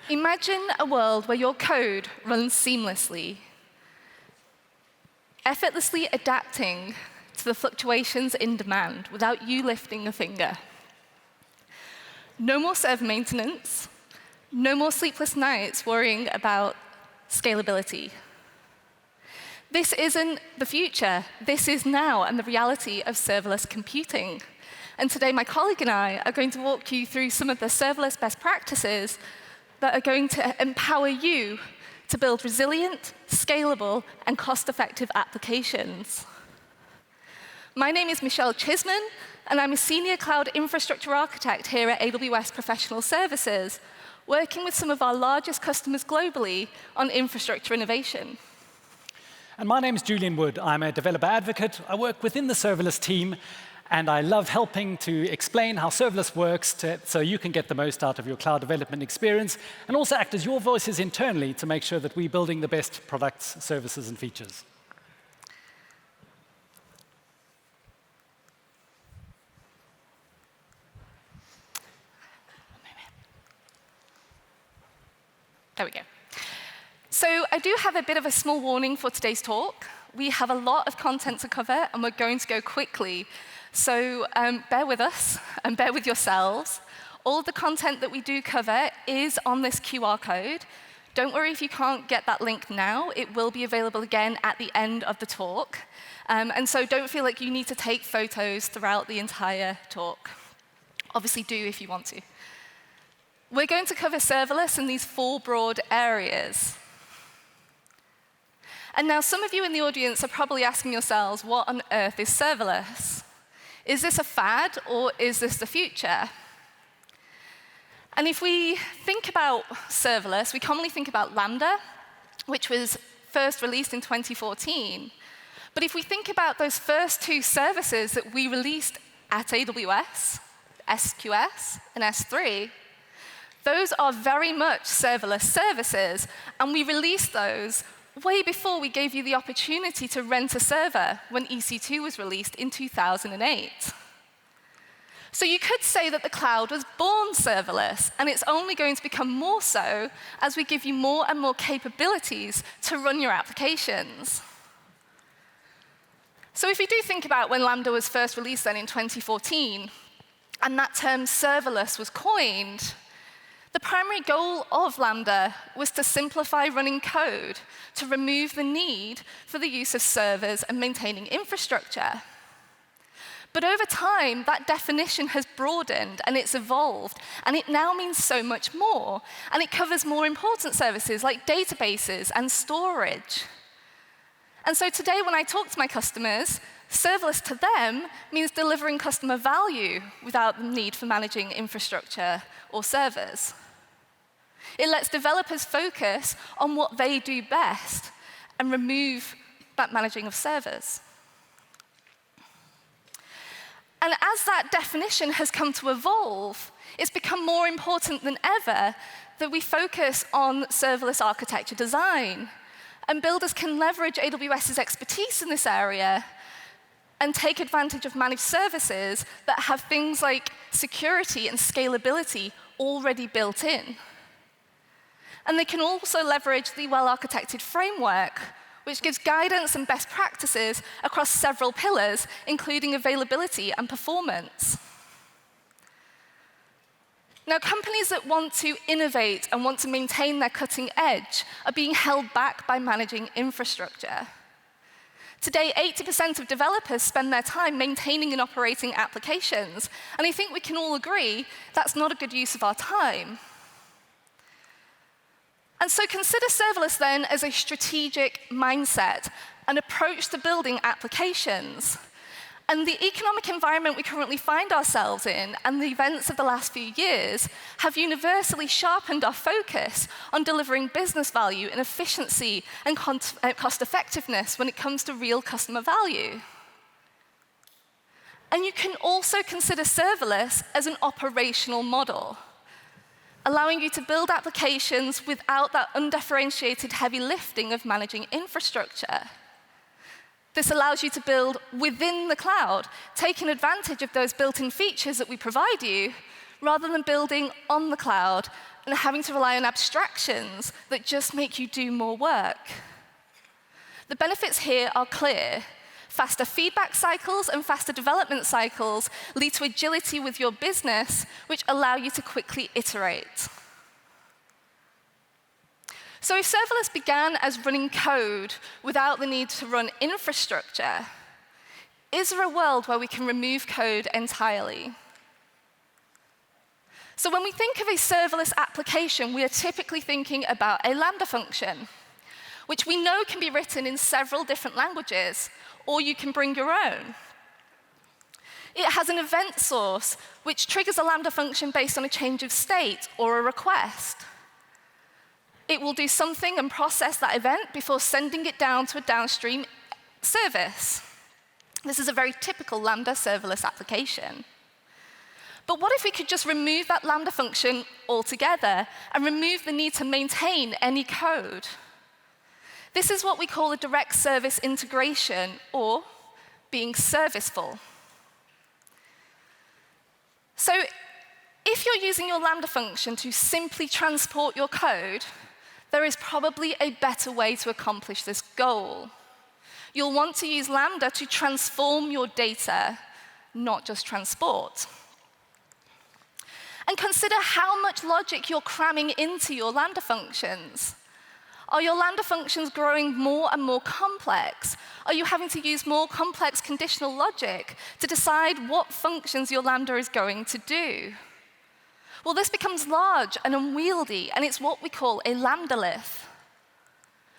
Imagine a world where your code runs seamlessly, effortlessly adapting to the fluctuations in demand without you lifting a finger. No more server maintenance, no more sleepless nights worrying about scalability. This isn't the future. This is now and the reality of serverless computing. And today, my colleague and I are going to walk you through some of the serverless best practices that are going to empower you to build resilient, scalable, and cost-effective applications. My name is Michelle Chisman, and I'm a senior cloud infrastructure architect here at AWS Professional Services, working with some of our largest customers globally on infrastructure innovation. And my name is Julian Wood. I'm a developer advocate. I work within the serverless team, and I love helping to explain how serverless works so you can get the most out of your cloud development experience, and also act as your voices internally to make sure that we're building the best products, services, and features. There we go. So I do have a bit of a small warning for today's talk. We have a lot of content to cover, and we're going to go quickly. So bear with us, and bear with yourselves. All of the content that we do cover is on this QR code. Don't worry if you can't get that link now. It will be available again at the end of the talk. And so don't feel like you need to take photos throughout the entire talk. Obviously, do if you want to. We're going to cover serverless in these 4 broad areas. And now some of you in the audience are probably asking yourselves, what on earth is serverless? Is this a fad, or is this the future? And if we think about serverless, we commonly think about Lambda, which was first released in 2014. But if we think about those first 2 services that we released at AWS, SQS and S3, those are very much serverless services, and we released those way before we gave you the opportunity to rent a server when EC2 was released in 2008. So you could say that the cloud was born serverless, and it's only going to become more so as we give you more and more capabilities to run your applications. So if you do think about when Lambda was first released then in 2014, and that term serverless was coined, the primary goal of Lambda was to simplify running code, to remove the need for the use of servers and maintaining infrastructure. But over time, that definition has broadened and it's evolved, and it now means so much more. And it covers more important services like databases and storage. And so today, when I talk to my customers, serverless to them means delivering customer value without the need for managing infrastructure or servers. It lets developers focus on what they do best and remove that managing of servers. And as that definition has come to evolve, it's become more important than ever that we focus on serverless architecture design. And builders can leverage AWS's expertise in this area and take advantage of managed services that have things like security and scalability already built in. And they can also leverage the well-architected framework, which gives guidance and best practices across several pillars, including availability and performance. Now, companies that want to innovate and want to maintain their cutting edge are being held back by managing infrastructure. Today, 80% of developers spend their time maintaining and operating applications, and I think we can all agree that's not a good use of our time. And so consider serverless then as a strategic mindset, an approach to building applications. And the economic environment we currently find ourselves in and the events of the last few years have universally sharpened our focus on delivering business value and efficiency and cost effectiveness when it comes to real customer value. And you can also consider serverless as an operational model, allowing you to build applications without that undifferentiated heavy lifting of managing infrastructure. This allows you to build within the cloud, taking advantage of those built-in features that we provide you, rather than building on the cloud and having to rely on abstractions that just make you do more work. The benefits here are clear. Faster feedback cycles and faster development cycles lead to agility with your business, which allow you to quickly iterate. So if serverless began as running code without the need to run infrastructure, is there a world where we can remove code entirely? So when we think of a serverless application, we are typically thinking about a Lambda function, which we know can be written in several different languages, or you can bring your own. It has an event source, which triggers a Lambda function based on a change of state or a request. It will do something and process that event before sending it down to a downstream service. This is a very typical Lambda serverless application. But what if we could just remove that Lambda function altogether and remove the need to maintain any code? This is what we call a direct service integration, or being serviceful. So if you're using your Lambda function to simply transport your code, there is probably a better way to accomplish this goal. You'll want to use Lambda to transform your data, not just transport. And consider how much logic you're cramming into your Lambda functions. Are your Lambda functions growing more and more complex? Are you having to use more complex conditional logic to decide what functions your Lambda is going to do? Well, this becomes large and unwieldy, and it's what we call a lambdalith.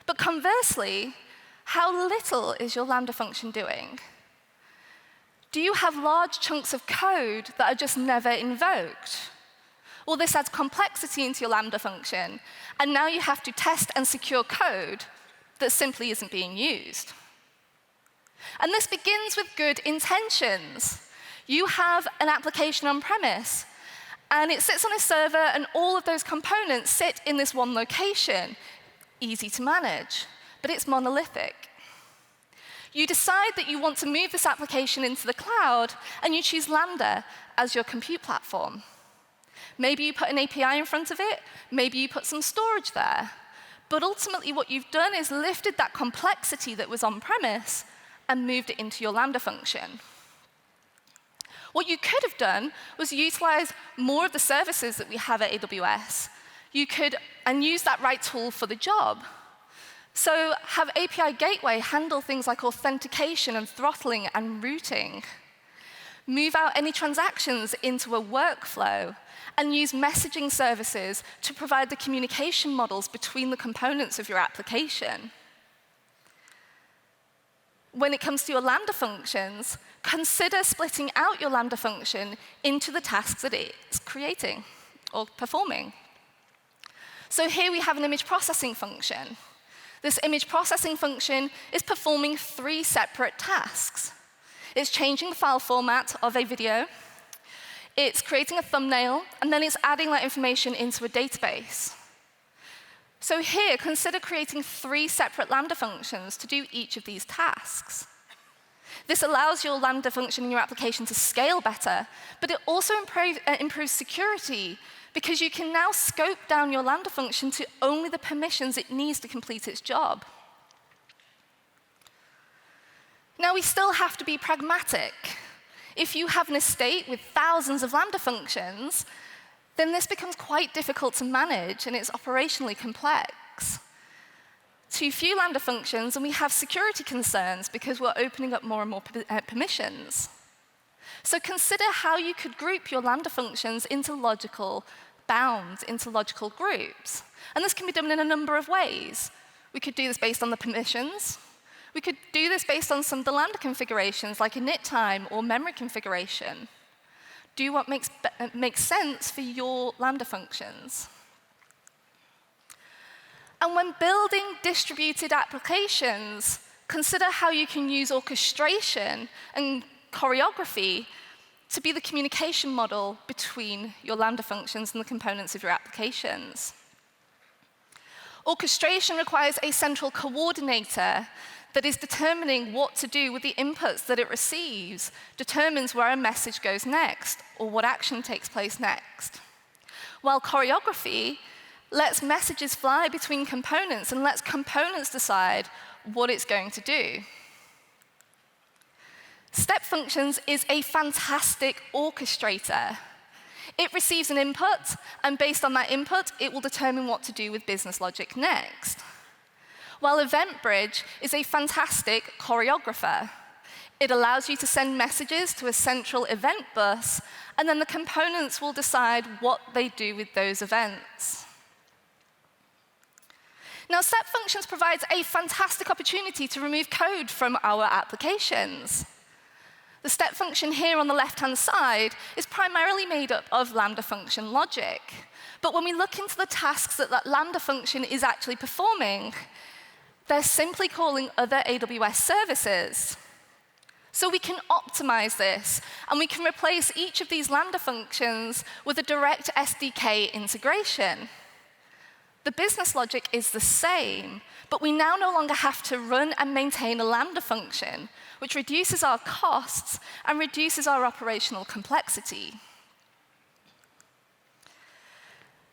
But conversely, how little is your Lambda function doing? Do you have large chunks of code that are just never invoked? Well, this adds complexity into your Lambda function, and now you have to test and secure code that simply isn't being used. And this begins with good intentions. You have an application on-premise, and it sits on a server, and all of those components sit in this one location. Easy to manage, but it's monolithic. You decide that you want to move this application into the cloud, and you choose Lambda as your compute platform. Maybe you put an API in front of it, maybe you put some storage there. But ultimately, what you've done is lifted that complexity that was on-premise and moved it into your Lambda function. What you could have done was utilize more of the services that we have at AWS. You could, and use that right tool for the job. So have API Gateway handle things like authentication and throttling and routing. Move out any transactions into a workflow, and use messaging services to provide the communication models between the components of your application. When it comes to your Lambda functions, consider splitting out your Lambda function into the tasks that it's creating or performing. So here we have an image processing function. This image processing function is performing 3 separate tasks. It's changing the file format of a video, it's creating a thumbnail, and then it's adding that information into a database. So here, consider creating 3 separate Lambda functions to do each of these tasks. This allows your Lambda function in your application to scale better, but it also improves security, because you can now scope down your Lambda function to only the permissions it needs to complete its job. Now, we still have to be pragmatic. If you have an estate with thousands of Lambda functions, then this becomes quite difficult to manage, and it's operationally complex. Too few Lambda functions, and we have security concerns because we're opening up more and more permissions. So consider how you could group your Lambda functions into logical bounds, into logical groups. And this can be done in a number of ways. We could do this based on the permissions. We could do this based on some of the Lambda configurations, like init time or memory configuration. Do what makes sense for your Lambda functions. And when building distributed applications, consider how you can use orchestration and choreography to be the communication model between your Lambda functions and the components of your applications. Orchestration requires a central coordinator that is determining what to do with the inputs that it receives, determines where a message goes next or what action takes place next. While choreography lets messages fly between components and lets components decide what it's going to do. Step functions is a fantastic orchestrator. It receives an input, and based on that input, it will determine what to do with business logic next. While EventBridge is a fantastic choreographer. It allows you to send messages to a central event bus, and then the components will decide what they do with those events. Now, step functions provides a fantastic opportunity to remove code from our applications. The step function here on the left-hand side is primarily made up of Lambda function logic. But when we look into the tasks that that Lambda function is actually performing, they're simply calling other AWS services. So we can optimize this, and we can replace each of these Lambda functions with a direct SDK integration. The business logic is the same, but we now no longer have to run and maintain a Lambda function, which reduces our costs and reduces our operational complexity.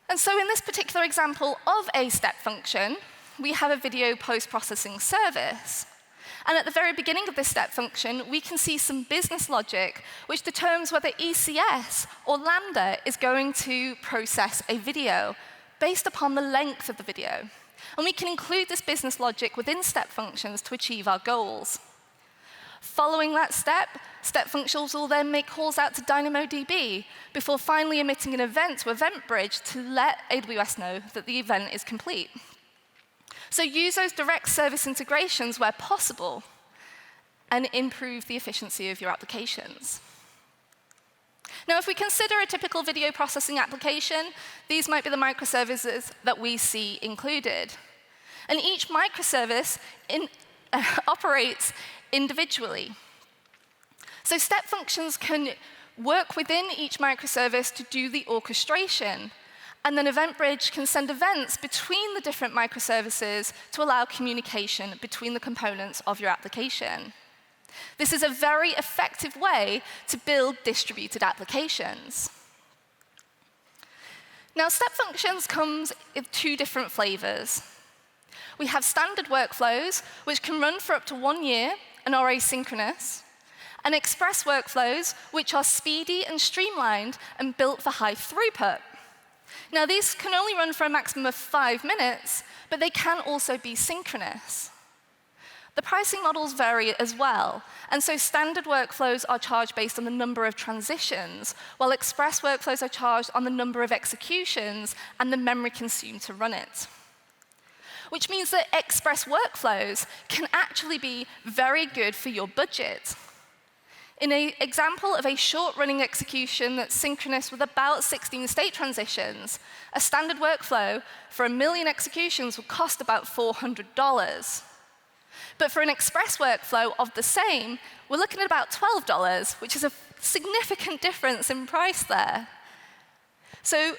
And so in this particular example of a step function, we have a video post-processing service. And at the very beginning of this step function, we can see some business logic which determines whether ECS or Lambda is going to process a video based upon the length of the video. And we can include this business logic within step functions to achieve our goals. Following that step, step functions will then make calls out to DynamoDB before finally emitting an event to EventBridge to let AWS know that the event is complete. So use those direct service integrations where possible and improve the efficiency of your applications. Now, if we consider a typical video processing application, these might be the microservices that we see included. And each microservice operates individually. So step functions can work within each microservice to do the orchestration. And then EventBridge can send events between the different microservices to allow communication between the components of your application. This is a very effective way to build distributed applications. Now, step functions comes in two different flavors. We have standard workflows, which can run for up to 1 year and are asynchronous, and express workflows, which are speedy and streamlined and built for high throughput. Now, these can only run for a maximum of 5 minutes, but they can also be synchronous. The pricing models vary as well, and so standard workflows are charged based on the number of transitions, while express workflows are charged on the number of executions and the memory consumed to run it. Which means that express workflows can actually be very good for your budget. In an example of a short-running execution that's synchronous with about 16 state transitions, a standard workflow for 1 million executions will cost about $400. But for an express workflow of the same, we're looking at about $12, which is a significant difference in price there. So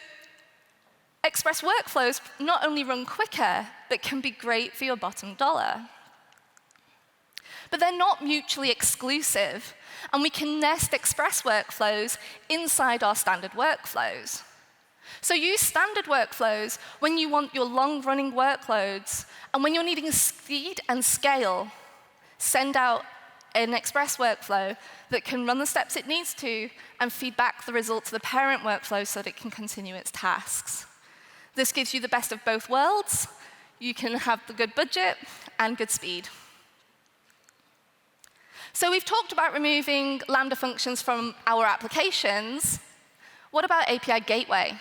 express workflows not only run quicker, but can be great for your bottom dollar. But they're not mutually exclusive, and we can nest express workflows inside our standard workflows. So use standard workflows when you want your long-running workloads, and when you're needing speed and scale, send out an express workflow that can run the steps it needs to and feed back the result to the parent workflow so that it can continue its tasks. This gives you the best of both worlds. You can have the good budget and good speed. So we've talked about removing Lambda functions from our applications. What about API Gateway?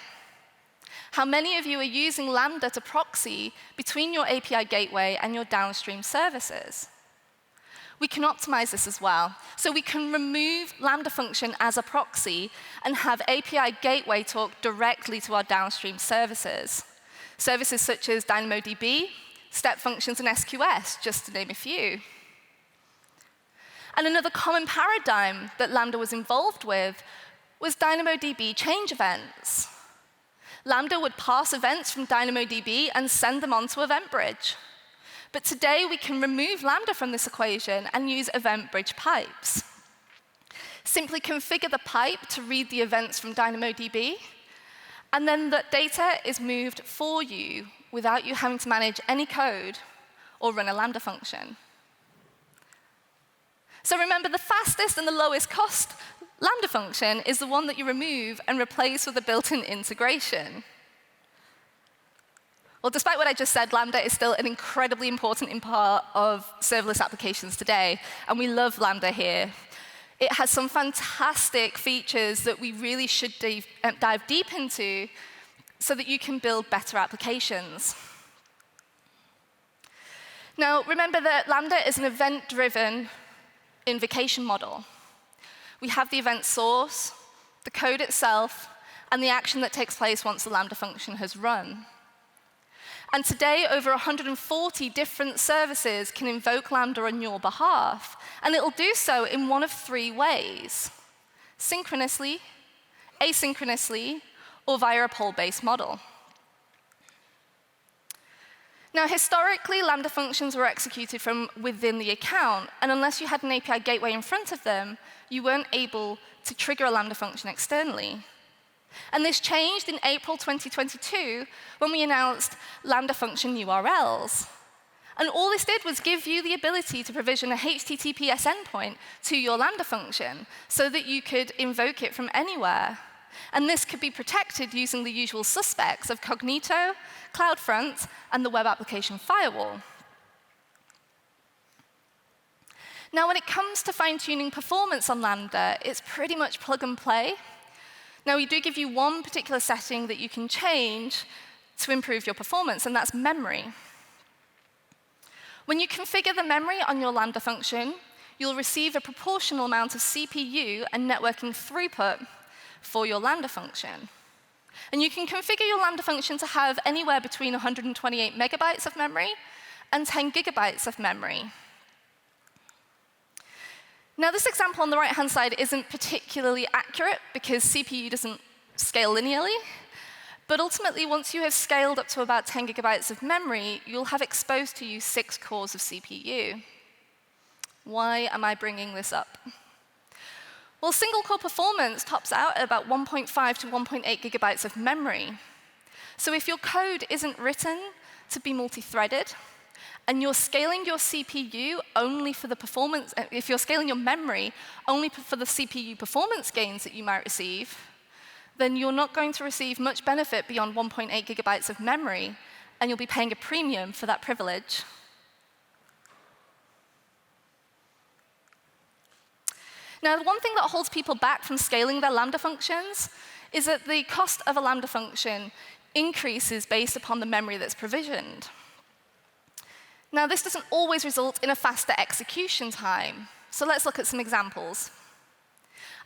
How many of you are using Lambda to proxy between your API Gateway and your downstream services? We can optimize this as well. So we can remove Lambda function as a proxy and have API Gateway talk directly to our downstream services. Services such as DynamoDB, step functions, and SQS, just to name a few. And another common paradigm that Lambda was involved with was DynamoDB change events. Lambda would pass events from DynamoDB and send them on to EventBridge. But today, we can remove Lambda from this equation and use event bridge pipes. Simply configure the pipe to read the events from DynamoDB, and then that data is moved for you without you having to manage any code or run a Lambda function. So remember, the fastest and the lowest cost Lambda function is the one that you remove and replace with a built-in integration. Well, despite what I just said, Lambda is still an incredibly important part of serverless applications today, and we love Lambda here. It has some fantastic features that we really should dive deep into so that you can build better applications. Now, remember that Lambda is an event-driven invocation model. We have the event source, the code itself, and the action that takes place once the Lambda function has run. And today, over 140 different services can invoke Lambda on your behalf, and it'll do so in one of three ways: synchronously, asynchronously, or via a poll-based model. Now, historically, Lambda functions were executed from within the account, and unless you had an API gateway in front of them, you weren't able to trigger a Lambda function externally. And this changed in April 2022 when we announced Lambda function URLs. And all this did was give you the ability to provision a HTTPS endpoint to your Lambda function so that you could invoke it from anywhere. And this could be protected using the usual suspects of Cognito, CloudFront, and the Web Application Firewall. Now, when it comes to fine-tuning performance on Lambda, it's pretty much plug and play. Now, we do give you one particular setting that you can change to improve your performance, and that's memory. When you configure the memory on your Lambda function, you'll receive a proportional amount of CPU and networking throughput for your Lambda function. And you can configure your Lambda function to have anywhere between 128 megabytes of memory and 10 gigabytes of memory. Now, this example on the right-hand side isn't particularly accurate because CPU doesn't scale linearly. But ultimately, once you have scaled up to about 10 gigabytes of memory, you'll have exposed to you 6 cores of CPU. Why am I bringing this up? Well, single-core performance tops out at about 1.5 to 1.8 gigabytes of memory. So if your code isn't written to be multi-threaded, and you're scaling your CPU only for the performance, if you're scaling your memory only for the CPU performance gains that you might receive, then you're not going to receive much benefit beyond 1.8 gigabytes of memory, and you'll be paying a premium for that privilege. Now, the one thing that holds people back from scaling their Lambda functions is that the cost of a Lambda function increases based upon the memory that's provisioned. Now, this doesn't always result in a faster execution time. So let's look at some examples.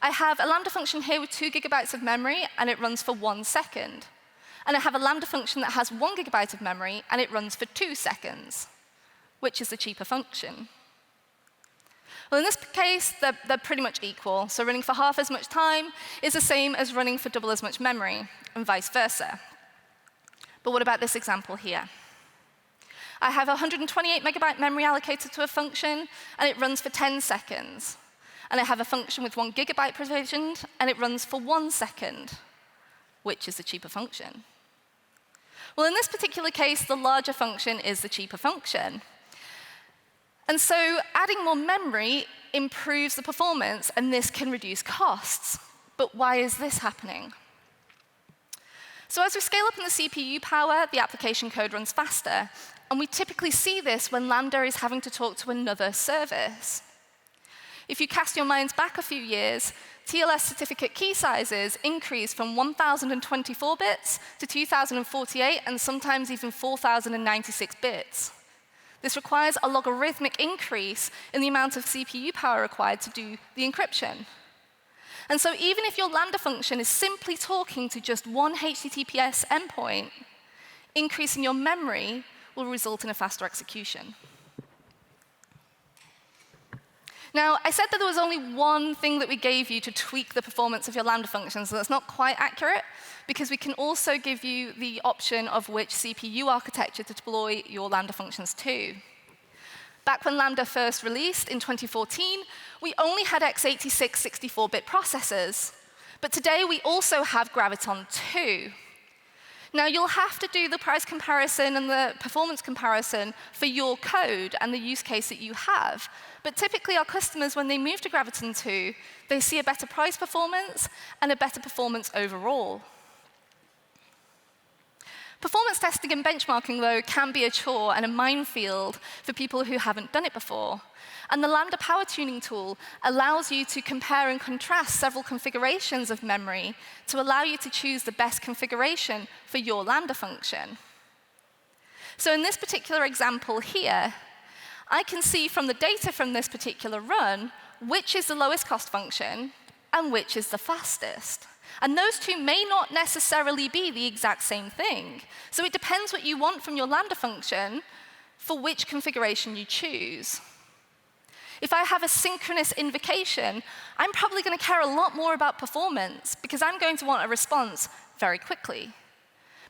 I have a Lambda function here with 2 gigabytes of memory, and it runs for 1 second. And I have a Lambda function that has 1 gigabyte of memory, and it runs for 2 seconds. Which is the cheaper function? Well, in this case, they're pretty much equal. So running for half as much time is the same as running for double as much memory, and vice versa. But what about this example here? I have 128 megabyte memory allocated to a function, and it runs for 10 seconds. And I have a function with 1 gigabyte provisioned, and it runs for 1 second. Which is the cheaper function? Well, in this particular case, the larger function is the cheaper function. And so adding more memory improves the performance, and this can reduce costs. But why is this happening? So as we scale up in the CPU power, the application code runs faster. And we typically see this when Lambda is having to talk to another service. If you cast your minds back a few years, TLS certificate key sizes increase from 1,024 bits to 2,048, and sometimes even 4,096 bits. This requires a logarithmic increase in the amount of CPU power required to do the encryption. And so even if your Lambda function is simply talking to just one HTTPS endpoint, increasing your memory will result in a faster execution. Now, I said that there was only one thing that we gave you to tweak the performance of your Lambda functions, so that's not quite accurate, because we can also give you the option of which CPU architecture to deploy your Lambda functions to. Back when Lambda first released in 2014, we only had x86 64-bit processors. But today, we also have Graviton 2. Now, you'll have to do the price comparison and the performance comparison for your code and the use case that you have. But typically, our customers, when they move to Graviton 2, they see a better price performance and a better performance overall. Performance testing and benchmarking, though, can be a chore and a minefield for people who haven't done it before. And the Lambda power tuning tool allows you to compare and contrast several configurations of memory to allow you to choose the best configuration for your Lambda function. So in this particular example here, I can see from the data from this particular run which is the lowest cost function and which is the fastest. And those two may not necessarily be the exact same thing. So it depends what you want from your Lambda function for which configuration you choose. If I have a synchronous invocation, I'm probably going to care a lot more about performance because I'm going to want a response very quickly.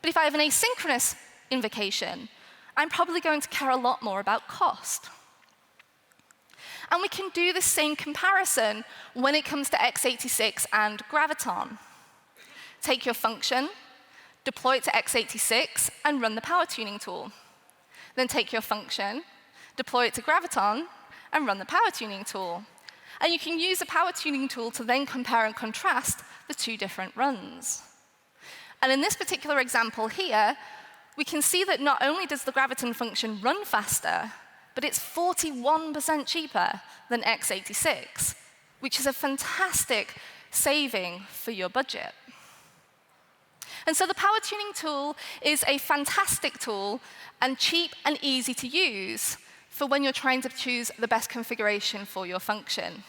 But if I have an asynchronous invocation, I'm probably going to care a lot more about cost. And we can do the same comparison when it comes to x86 and Graviton. Take your function, deploy it to x86, and run the power tuning tool. Then take your function, deploy it to Graviton, and run the power tuning tool. And you can use the power tuning tool to then compare and contrast the two different runs. And in this particular example here, we can see that not only does the Graviton function run faster, but it's 41% cheaper than x86, which is a fantastic saving for your budget. And so the power tuning tool is a fantastic tool and cheap and easy to use for when you're trying to choose the best configuration for your function.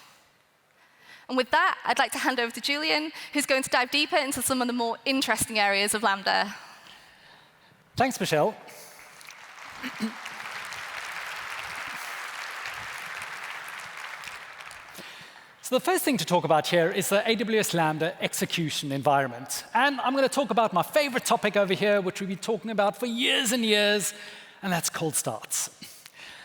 And with that, I'd like to hand over to Julian, who's going to dive deeper into some of the more interesting areas of Lambda. Thanks, Michelle. So the first thing to talk about here is the AWS Lambda execution environment. And I'm going to talk about my favorite topic over here, which we've been talking about for years and years, and that's cold starts.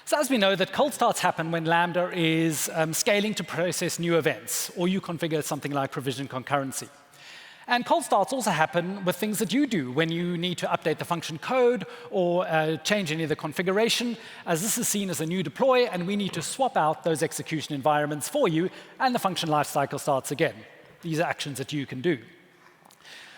So as we know, that cold starts happen when Lambda is scaling to process new events, or you configure something like provision concurrency. And cold starts also happen with things that you do when you need to update the function code or change any of the configuration, as this is seen as a new deploy, and we need to swap out those execution environments for you, and the function lifecycle starts again. These are actions that you can do.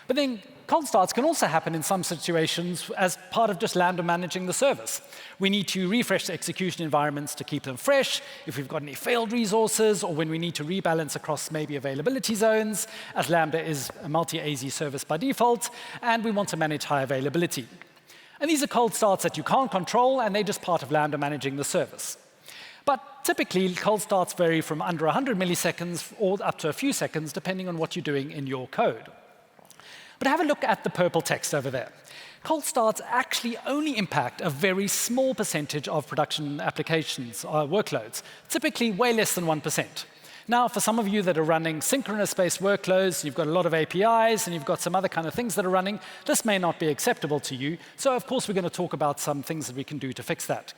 But then cold starts can also happen in some situations as part of just Lambda managing the service. We need to refresh the execution environments to keep them fresh, if we've got any failed resources, or when we need to rebalance across maybe availability zones, as Lambda is a multi-AZ service by default, and we want to manage high availability. And these are cold starts that you can't control, and they're just part of Lambda managing the service. But typically, cold starts vary from under 100 milliseconds or up to a few seconds, depending on what you're doing in your code. But have a look at the purple text over there. Cold starts actually only impact a very small percentage of production applications or workloads, typically way less than 1%. Now, for some of you that are running synchronous-based workloads, you've got a lot of APIs, and you've got some other kind of things that are running, this may not be acceptable to you. So, of course, we're going to talk about some things that we can do to fix that.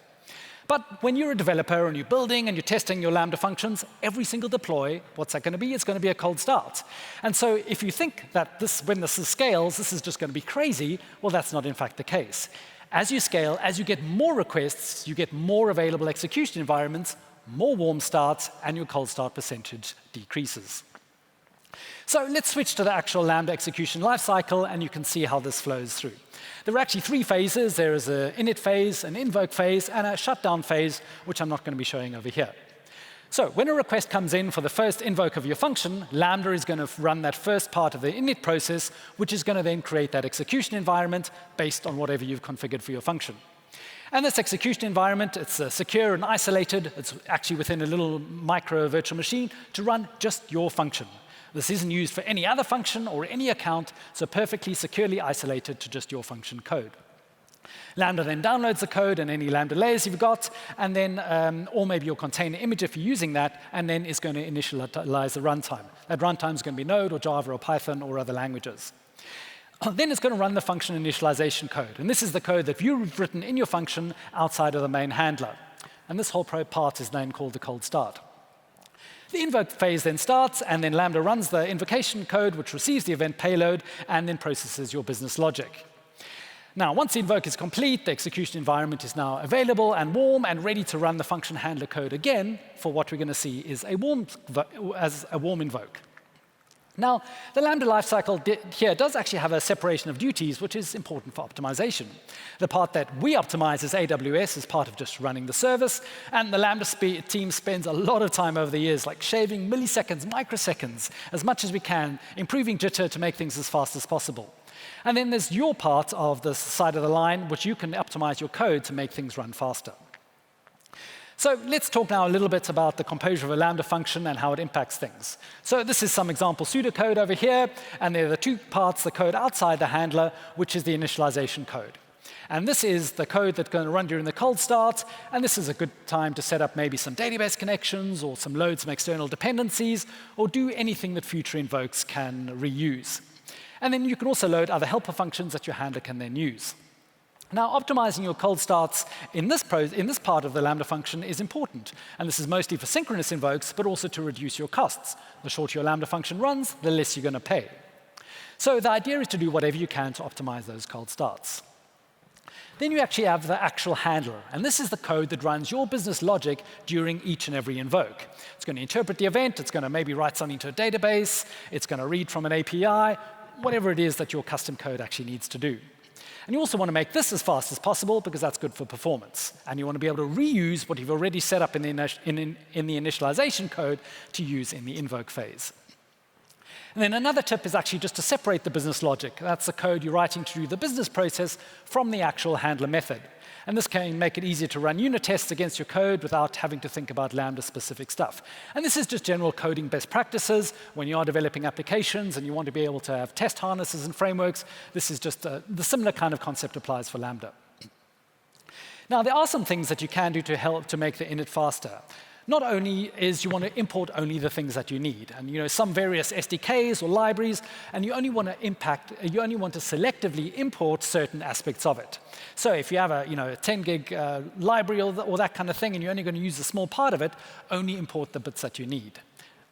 But when you're a developer and you're building and you're testing your Lambda functions, every single deploy, what's that going to be? It's going to be a cold start. And so if you think that when this scales, this is just going to be crazy, well, that's not in fact the case. As you scale, as you get more requests, you get more available execution environments, more warm starts, and your cold start percentage decreases. So let's switch to the actual Lambda execution lifecycle, and you can see how this flows through. There are actually three phases. There is an init phase, an invoke phase, and a shutdown phase, which I'm not going to be showing over here. So when a request comes in for the first invoke of your function, Lambda is going to run that first part of the init process, which is going to then create that execution environment based on whatever you've configured for your function. And this execution environment, it's secure and isolated. It's actually within a little micro virtual machine to run just your function. This isn't used for any other function or any account, so perfectly securely isolated to just your function code. Lambda then downloads the code and any Lambda layers you've got, and then, or maybe your container image if you're using that, and then is going to initialize the runtime. That runtime is going to be Node or Java or Python or other languages. Then it's going to run the function initialization code, and this is the code that you've written in your function outside of the main handler. And this whole part is then called the cold start. The invoke phase then starts, and then Lambda runs the invocation code, which receives the event payload, and then processes your business logic. Now, once the invoke is complete, the execution environment is now available and warm and ready to run the function handler code again for what we're going to see is a warm invoke. Now, the Lambda lifecycle here does actually have a separation of duties, which is important for optimization. The part that we optimize is AWS as part of just running the service, and the Lambda team spends a lot of time over the years, like shaving milliseconds, microseconds, as much as we can, improving jitter to make things as fast as possible. And then there's your part of the side of the line, which you can optimize your code to make things run faster. So let's talk now a little bit about the composure of a Lambda function and how it impacts things. So this is some example pseudocode over here, and there are the two parts, the code outside the handler, which is the initialization code. And this is the code that's going to run during the cold start, and this is a good time to set up maybe some database connections or some load some external dependencies, or do anything that future invokes can reuse. And then you can also load other helper functions that your handler can then use. Now, optimizing your cold starts in this part of the Lambda function is important. And this is mostly for synchronous invokes, but also to reduce your costs. The shorter your Lambda function runs, the less you're going to pay. So the idea is to do whatever you can to optimize those cold starts. Then you actually have the actual handler. And this is the code that runs your business logic during each and every invoke. It's going to interpret the event. It's going to maybe write something to a database. It's going to read from an API, whatever it is that your custom code actually needs to do. And you also want to make this as fast as possible because that's good for performance. And you want to be able to reuse what you've already set up in the initialization code to use in the invoke phase. And then another tip is actually just to separate the business logic. That's the code you're writing to do the business process from the actual handler method. And this can make it easier to run unit tests against your code without having to think about Lambda-specific stuff. And this is just general coding best practices. When you are developing applications and you want to be able to have test harnesses and frameworks, this is just the similar kind of concept applies for Lambda. Now, there are some things that you can do to help to make the init faster. Not only is you want to import only the things that you need, and some various SDKs or libraries, and you only want to selectively import certain aspects of it. So if you have a 10 gig library or that kind of thing, and you're only going to use a small part of it, only import the bits that you need,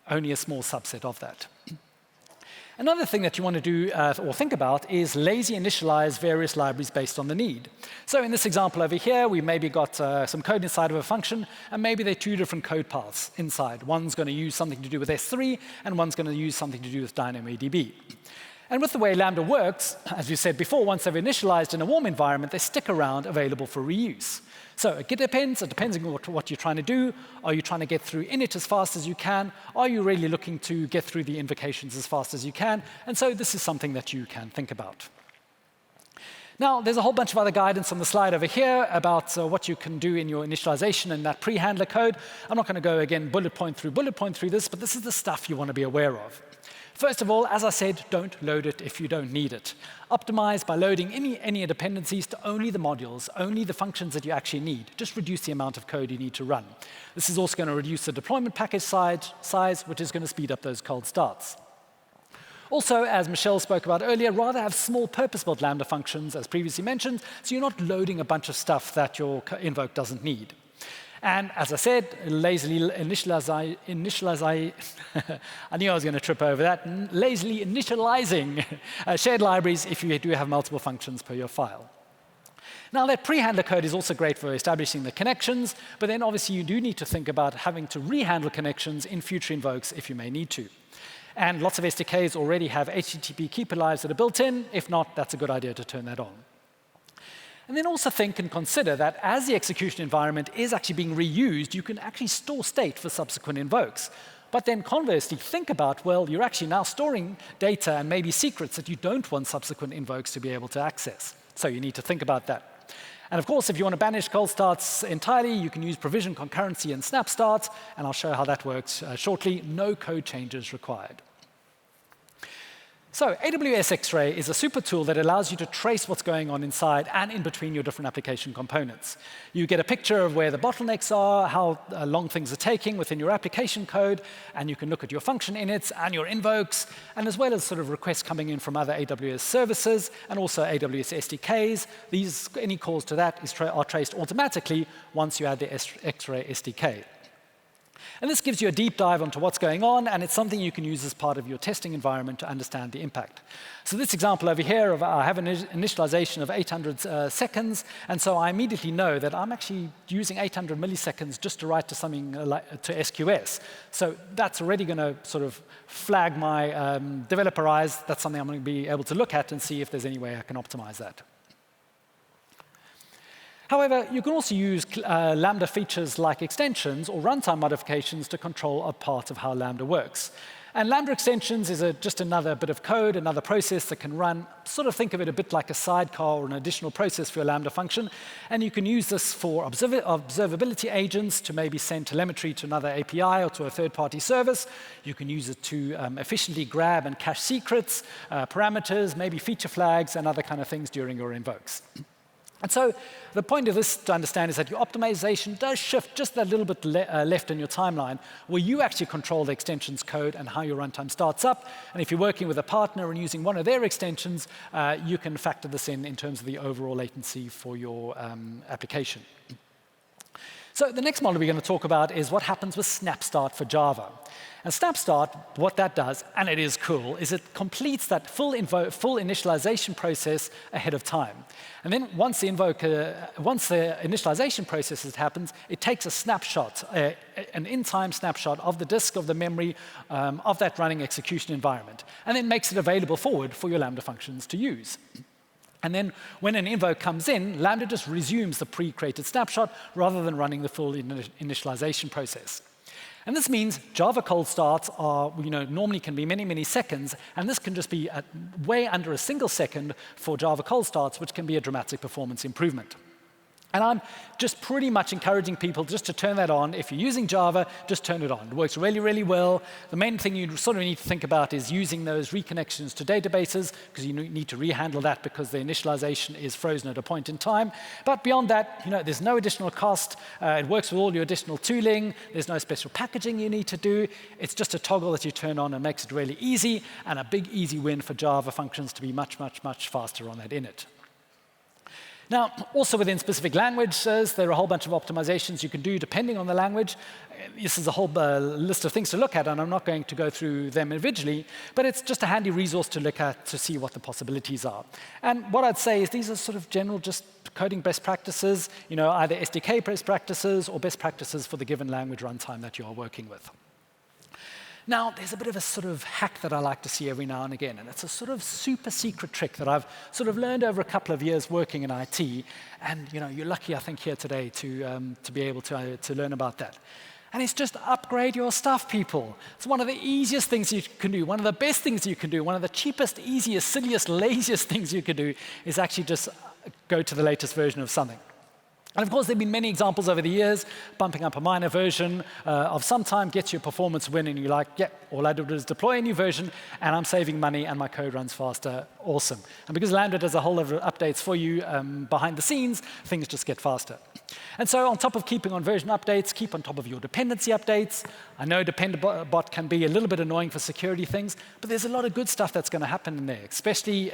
only a small subset of that. Another thing that you want to do or think about is lazy initialize various libraries based on the need. So in this example over here, we maybe got some code inside of a function, and maybe they're two different code paths inside. One's going to use something to do with S3, and one's going to use something to do with DynamoDB. And with the way Lambda works, as we said before, once they've initialized in a warm environment, they stick around available for reuse. So it depends on what you're trying to do. Are you trying to get through init as fast as you can? Are you really looking to get through the invocations as fast as you can? And so this is something that you can think about. Now, there's a whole bunch of other guidance on the slide over here about what you can do in your initialization and that pre-handler code. I'm not going to go again bullet point through this, but this is the stuff you want to be aware of. First of all, as I said, don't load it if you don't need it. Optimize by loading any dependencies to only the modules, only the functions that you actually need. Just reduce the amount of code you need to run. This is also going to reduce the deployment package size, which is going to speed up those cold starts. Also, as Michelle spoke about earlier, rather have small purpose-built Lambda functions, as previously mentioned, so you're not loading a bunch of stuff that your invoke doesn't need. And as I said, lazily initialize, I knew I was going to trip over that, lazily initializing shared libraries if you do have multiple functions per your file. Now, that pre-handler code is also great for establishing the connections, but then obviously you do need to think about having to rehandle connections in future invokes if you may need to. And lots of SDKs already have HTTP keeper lives that are built in. If not, that's a good idea to turn that on. And then also think and consider that as the execution environment is actually being reused, you can actually store state for subsequent invokes. But then conversely, think about, well, you're actually now storing data and maybe secrets that you don't want subsequent invokes to be able to access. So you need to think about that. And of course, if you want to banish cold starts entirely, you can use provision, concurrency, and snap starts. And I'll show how that works shortly. No code changes required. So AWS X-Ray is a super tool that allows you to trace what's going on inside and in between your different application components. You get a picture of where the bottlenecks are, how long things are taking within your application code, and you can look at your function inits and your invokes, and as well as sort of requests coming in from other AWS services and also AWS SDKs. Any calls to that are traced automatically once you add the X-Ray SDK. And this gives you a deep dive onto what's going on, and it's something you can use as part of your testing environment to understand the impact. So this example over here, I have an initialization of 800 seconds, and so I immediately know that I'm actually using 800 milliseconds just to write to something to SQS. So that's already going to sort of flag my developer eyes. That's something I'm going to be able to look at and see if there's any way I can optimize that. However, you can also use Lambda features like extensions or runtime modifications to control a part of how Lambda works. And Lambda extensions is just another bit of code, another process that can run. Sort of think of it a bit like a sidecar or an additional process for your Lambda function. And you can use this for observability agents to maybe send telemetry to another API or to a third-party service. You can use it to efficiently grab and cache secrets, parameters, maybe feature flags, and other kind of things during your invokes. And so the point of this to understand is that your optimization does shift just a little bit left in your timeline, where you actually control the extensions code and how your runtime starts up. And if you're working with a partner and using one of their extensions, you can factor this in terms of the overall latency for your application. So the next model we're going to talk about is what happens with snap-start for Java. And snap-start, what that does, and it is cool, is it completes that full initialization process ahead of time. And then once the initialization process happens, it takes a snapshot, an in-time snapshot of the disk, of the memory, of that running execution environment, and then makes it available forward for your Lambda functions to use. And then when an invoke comes in, Lambda just resumes the pre-created snapshot rather than running the full initialization process. And this means Java cold starts are, normally can be many, many seconds, and this can just be way under a single second for Java cold starts, which can be a dramatic performance improvement. And I'm just pretty much encouraging people just to turn that on. If you're using Java, just turn it on. It works really, really well. The main thing you sort of need to think about is using those reconnections to databases, because you need to rehandle that because the initialization is frozen at a point in time. But beyond that, there's no additional cost. It works with all your additional tooling. There's no special packaging you need to do. It's just a toggle that you turn on and makes it really easy, and a big, easy win for Java functions to be much, much, much faster on that init. Now, also within specific languages, there are a whole bunch of optimizations you can do depending on the language. This is a whole list of things to look at, and I'm not going to go through them individually, but it's just a handy resource to look at to see what the possibilities are. And what I'd say is these are sort of general just coding best practices, either SDK best practices or best practices for the given language runtime that you are working with. Now, there's a bit of a sort of hack that I like to see every now and again, and it's a sort of super secret trick that I've sort of learned over a couple of years working in IT, and you're lucky, I think, here today to be able to learn about that. And it's just upgrade your stuff, people. It's one of the easiest things you can do, one of the best things you can do, one of the cheapest, easiest, silliest, laziest things you can do is actually just go to the latest version of something. And of course, there have been many examples over the years. Bumping up a minor version of some time gets you a performance win, and you're like, all I did was deploy a new version, and I'm saving money, and my code runs faster. Awesome. And because Lambda does a whole lot of updates for you behind the scenes, things just get faster. And so on top of keeping on version updates, keep on top of your dependency updates. I know Dependabot can be a little bit annoying for security things, but there's a lot of good stuff that's going to happen in there, especially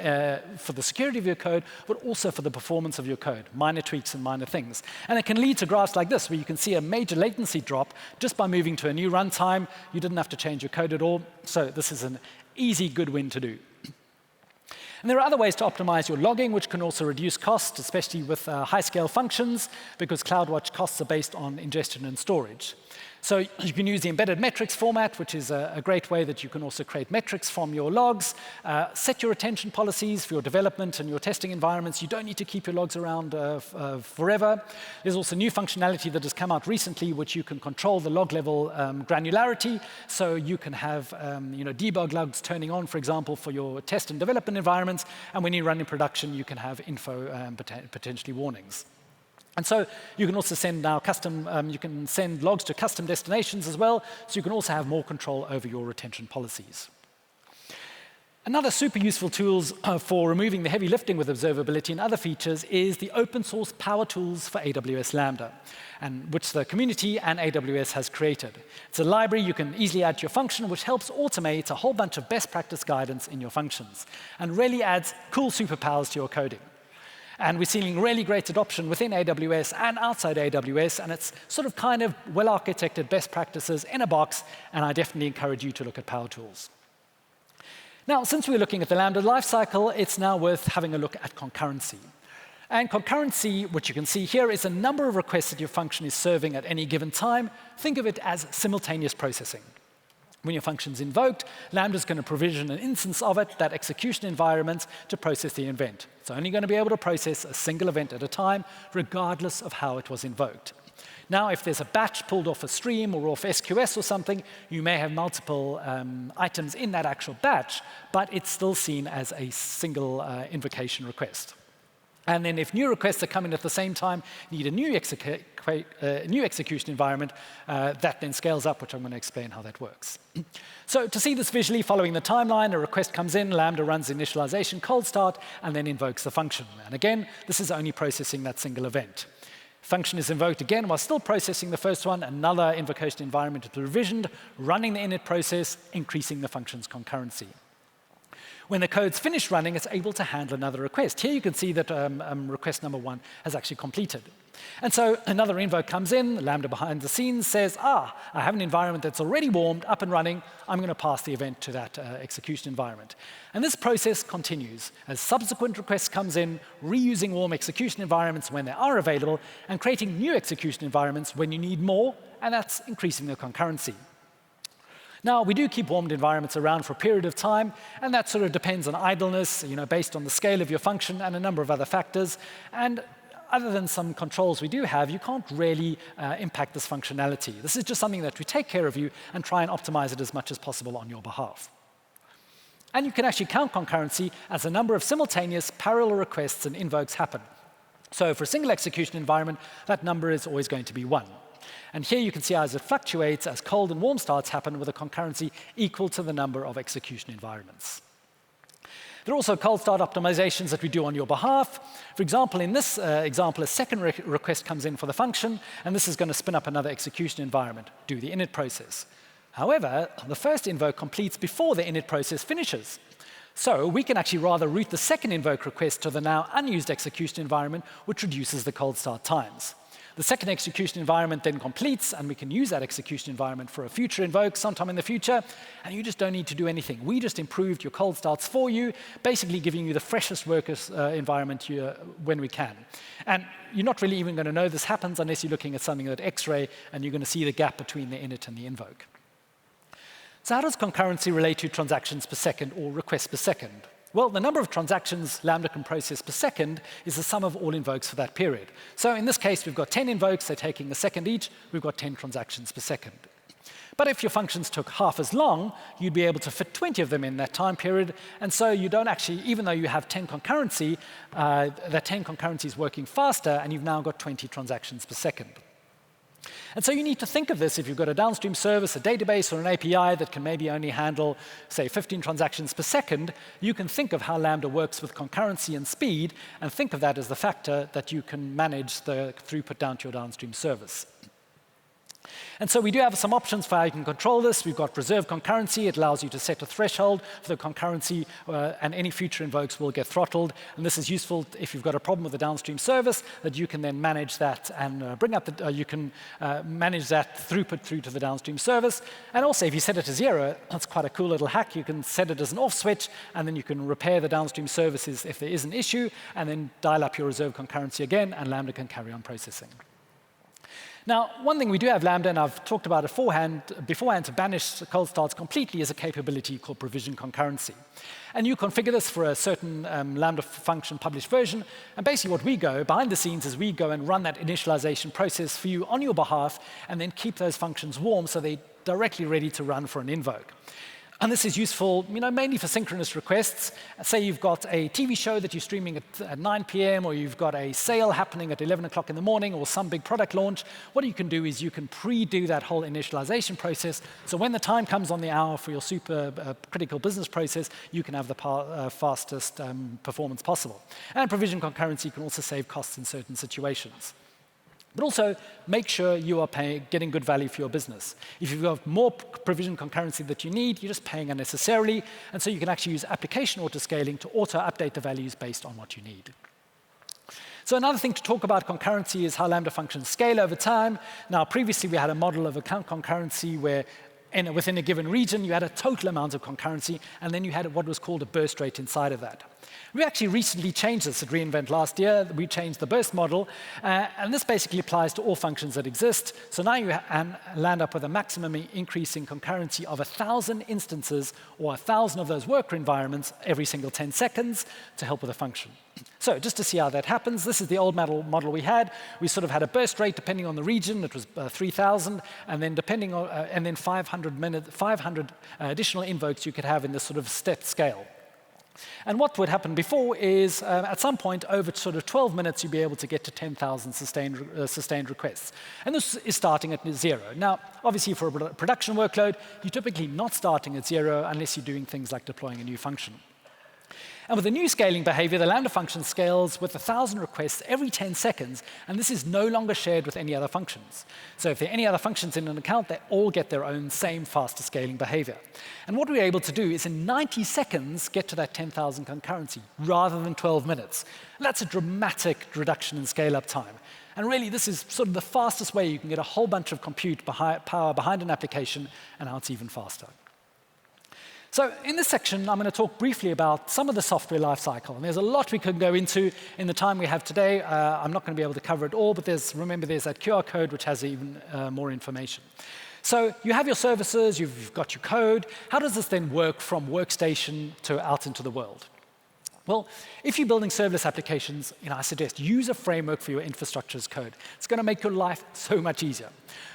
for the security of your code, but also for the performance of your code, minor tweaks and minor things. And it can lead to graphs like this, where you can see a major latency drop just by moving to a new runtime. You didn't have to change your code at all. So this is an easy, good win to do. And there are other ways to optimize your logging, which can also reduce costs, especially with high-scale functions, because CloudWatch costs are based on ingestion and storage. So you can use the embedded metrics format, which is a great way that you can also create metrics from your logs. Set your retention policies for your development and your testing environments. You don't need to keep your logs around forever. There's also new functionality that has come out recently, which you can control the log level granularity. So you can have debug logs turning on, for example, for your test and development environments. And when you run in production, you can have info and potentially warnings. And so you can also send now you can send logs to custom destinations as well, so you can also have more control over your retention policies. Another super useful tool for removing the heavy lifting with observability and other features is the open source power tools for AWS Lambda, and which the community and AWS has created. It's a library you can easily add to your function, which helps automate a whole bunch of best practice guidance in your functions, and really adds cool superpowers to your coding. And we're seeing really great adoption within AWS and outside AWS, and it's sort of kind of well-architected best practices in a box, and I definitely encourage you to look at power tools. Now, since we're looking at the Lambda lifecycle, it's now worth having a look at concurrency. And concurrency, which you can see here, is a number of requests that your function is serving at any given time. Think of it as simultaneous processing. When your function's invoked, Lambda is going to provision an instance of it, that execution environment, to process the event. It's only going to be able to process a single event at a time, regardless of how it was invoked. Now, if there's a batch pulled off a stream or off SQS or something, you may have multiple items in that actual batch, but it's still seen as a single invocation request. And then if new requests are coming at the same time, need a new execution environment, that then scales up, which I'm going to explain how that works. So to see this visually, following the timeline, a request comes in, Lambda runs initialization, cold start, and then invokes the function. And again, this is only processing that single event. Function is invoked again while still processing the first one. Another invocation environment is provisioned, running the init process, increasing the function's concurrency. When the code's finished running, it's able to handle another request. Here you can see that request number 1 has actually completed. And so another invoke comes in, Lambda behind the scenes says, I have an environment that's already warmed, up and running. I'm going to pass the event to that execution environment. And this process continues as subsequent requests comes in, reusing warm execution environments when they are available, and creating new execution environments when you need more, and that's increasing the concurrency. Now, we do keep warmed environments around for a period of time, and that sort of depends on idleness, based on the scale of your function and a number of other factors. And other than some controls we do have, you can't really impact this functionality. This is just something that we take care of you and try and optimize it as much as possible on your behalf. And you can actually count concurrency as a number of simultaneous parallel requests and invokes happen. So for a single execution environment, that number is always going to be 1. And here you can see as it fluctuates as cold and warm starts happen with a concurrency equal to the number of execution environments. There are also cold start optimizations that we do on your behalf. For example, in this example, a second request comes in for the function, and this is going to spin up another execution environment, do the init process. However, the first invoke completes before the init process finishes. So we can actually rather route the second invoke request to the now unused execution environment, which reduces the cold start times. The second execution environment then completes, and we can use that execution environment for a future invoke sometime in the future, and you just don't need to do anything. We just improved your cold starts for you, basically giving you the freshest workers environment when we can. And you're not really even going to know this happens unless you're looking at something like X-ray, and you're going to see the gap between the init and the invoke. So how does concurrency relate to transactions per second or requests per second? Well, the number of transactions Lambda can process per second is the sum of all invokes for that period. So in this case, we've got 10 invokes, they're taking a second each, we've got 10 transactions per second. But if your functions took half as long, you'd be able to fit 20 of them in that time period, and so you don't actually, even though you have 10 concurrency, that 10 concurrency is working faster, and you've now got 20 transactions per second. And so you need to think of this if you've got a downstream service, a database, or an API that can maybe only handle, say, 15 transactions per second. You can think of how Lambda works with concurrency and speed, and think of that as the factor that you can manage the throughput down to your downstream service. And so we do have some options for how you can control this. We've got reserve concurrency. It allows you to set a threshold for the concurrency, and any future invokes will get throttled. And this is useful if you've got a problem with the downstream service, that you can then manage that and manage that throughput through to the downstream service. And also, if you set it to 0, that's quite a cool little hack. You can set it as an off switch, and then you can repair the downstream services if there is an issue, and then dial up your reserve concurrency again, and Lambda can carry on processing. Now, one thing we do have Lambda, and I've talked about it beforehand to banish cold starts completely, is a capability called provision concurrency. And you configure this for a certain Lambda function published version. And basically what we go behind the scenes is we go and run that initialization process for you on your behalf, and then keep those functions warm so they're directly ready to run for an invoke. And this is useful, mainly for synchronous requests. Say you've got a TV show that you're streaming at 9 p.m., or you've got a sale happening at 11 o'clock in the morning, or some big product launch. What you can do is you can pre-do that whole initialization process. So when the time comes on the hour for your super critical business process, you can have the fastest performance possible. And provision concurrency can also save costs in certain situations. But also, make sure you are getting good value for your business. If you've got more provision concurrency that you need, you're just paying unnecessarily. And so you can actually use application autoscaling to auto-update the values based on what you need. So another thing to talk about concurrency is how Lambda functions scale over time. Now, previously, we had a model of account concurrency where within a given region, you had a total amount of concurrency, and then you had what was called a burst rate inside of that. We actually recently changed this at reInvent last year. We changed the burst model, and this basically applies to all functions that exist. So now you land up with a maximum increase in concurrency of 1,000 instances, or 1,000 of those worker environments every single 10 seconds to help with a function. So just to see how that happens, this is the old model we had. We sort of had a burst rate depending on the region. It was 3,000, and then depending on, and then 500 additional invokes you could have in this sort of stepped scale. And what would happen before is, at some point, over sort of 12 minutes, you'd be able to get to 10,000 sustained requests. And this is starting at 0. Now, obviously, for a production workload, you're typically not starting at 0 unless you're doing things like deploying a new function. And with the new scaling behavior, the Lambda function scales with 1,000 requests every 10 seconds, and this is no longer shared with any other functions. So if there are any other functions in an account, they all get their own same faster scaling behavior. And what we're able to do is in 90 seconds get to that 10,000 concurrency rather than 12 minutes. And that's a dramatic reduction in scale-up time. And really, this is sort of the fastest way you can get a whole bunch of compute power behind an application, and now it's even faster. So in this section, I'm going to talk briefly about some of the software lifecycle. And there's a lot we could go into in the time we have today. I'm not going to be able to cover it all, but remember, there's that QR code which has even more information. So you have your services, you've got your code. How does this then work from workstation to out into the world? Well, if you're building serverless applications, I suggest use a framework for your infrastructure as code. It's going to make your life so much easier.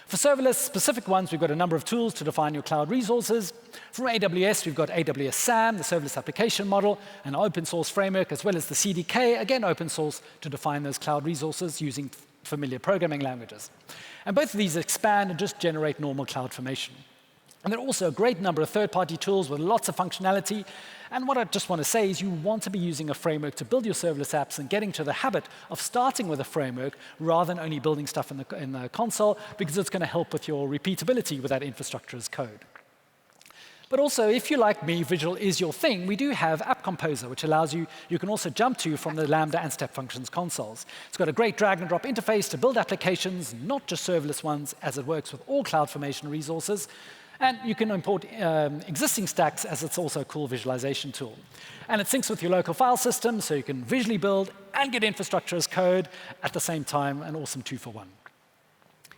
For serverless specific ones, we've got a number of tools to define your cloud resources. From AWS, we've got AWS SAM, the serverless application model, an open source framework, as well as the CDK, again open source, to define those cloud resources using familiar programming languages. And both of these expand and just generate normal cloud formation. And there are also a great number of third-party tools with lots of functionality. And what I just want to say is you want to be using a framework to build your serverless apps and getting to the habit of starting with a framework rather than only building stuff in the console, because it's going to help with your repeatability with that infrastructure as code. But also, if you're like me, visual is your thing, we do have App Composer, which allows you can also jump to from the Lambda and Step Functions consoles. It's got a great drag-and-drop interface to build applications, not just serverless ones, as it works with all CloudFormation resources. And you can import existing stacks, as it's also a cool visualization tool. And it syncs with your local file system, so you can visually build and get infrastructure as code at the same time, an awesome 2-for-1.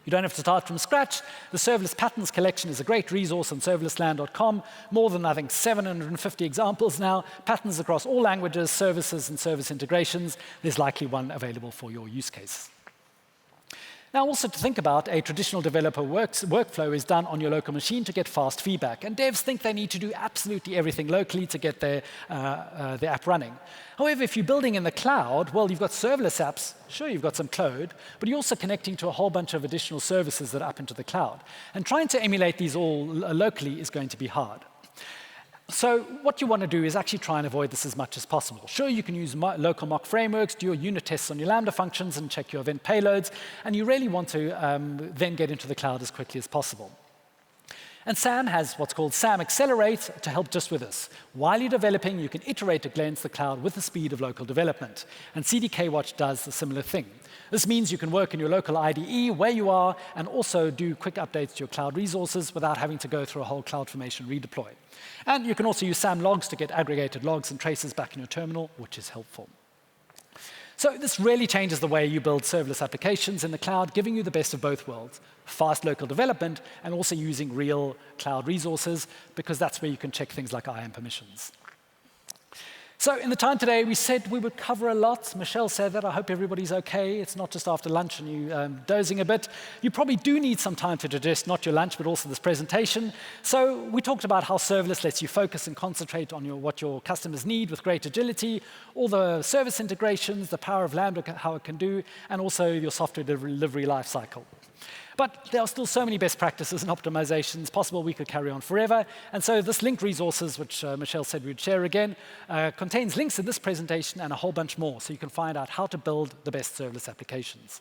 You don't have to start from scratch. The serverless patterns collection is a great resource on serverlessland.com. More than, I think, 750 examples now. Patterns across all languages, services, and service integrations. There's likely one available for your use case. Now, also to think about, a traditional developer workflow is done on your local machine to get fast feedback. And devs think they need to do absolutely everything locally to get their app running. However, if you're building in the cloud, well, you've got serverless apps. Sure, you've got some code, but you're also connecting to a whole bunch of additional services that are up into the cloud. And trying to emulate these all locally is going to be hard. So what you want to do is actually try and avoid this as much as possible. Sure, you can use local mock frameworks, do your unit tests on your Lambda functions, and check your event payloads. And you really want to then get into the cloud as quickly as possible. And SAM has what's called SAM Accelerate to help just with this. While you're developing, you can iterate against the cloud with the speed of local development. And CDK Watch does a similar thing. This means you can work in your local IDE where you are and also do quick updates to your cloud resources without having to go through a whole CloudFormation redeploy. And you can also use SAM logs to get aggregated logs and traces back in your terminal, which is helpful. So this really changes the way you build serverless applications in the cloud, giving you the best of both worlds. Fast local development and also using real cloud resources, because that's where you can check things like IAM permissions. So in the time today, we said we would cover a lot. Michelle said that. I hope everybody's OK. It's not just after lunch and you dozing a bit. You probably do need some time to digest not your lunch, but also this presentation. So we talked about how serverless lets you focus and concentrate on what your customers need with great agility, all the service integrations, the power of Lambda, how it can do, and also your software delivery lifecycle. But there are still so many best practices and optimizations possible we could carry on forever. And so this linked resources, which Michelle said we'd share again, contains links in this presentation and a whole bunch more, so you can find out how to build the best serverless applications.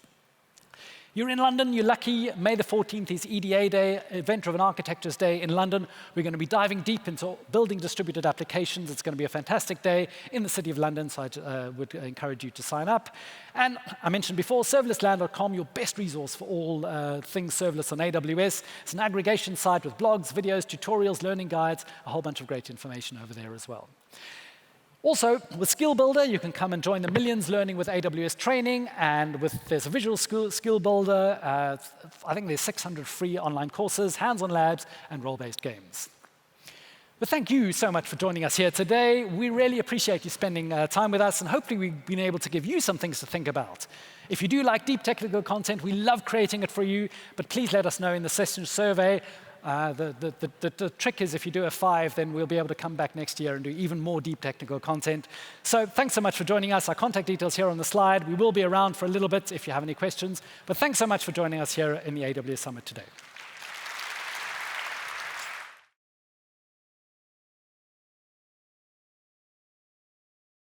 You're in London, you're lucky. May the 14th is EDA Day, Event-Driven Architectures Day in London. We're going to be diving deep into building distributed applications. It's going to be a fantastic day in the City of London, so I would encourage you to sign up. And I mentioned before, serverlessland.com, your best resource for all things serverless on AWS. It's an aggregation site with blogs, videos, tutorials, learning guides, a whole bunch of great information over there as well. Also, with Skill Builder, you can come and join the Millions Learning with AWS training, and there's a visual skill builder. I think there's 600 free online courses, hands-on labs, and role-based games. But thank you so much for joining us here today. We really appreciate you spending time with us, and hopefully we've been able to give you some things to think about. If you do like deep technical content, we love creating it for you, but please let us know in the session survey. The trick is if you do a 5, then we'll be able to come back next year and do even more deep technical content. So thanks so much for joining us. Our contact details here on the slide. We will be around for a little bit if you have any questions. But thanks so much for joining us here in the AWS Summit today.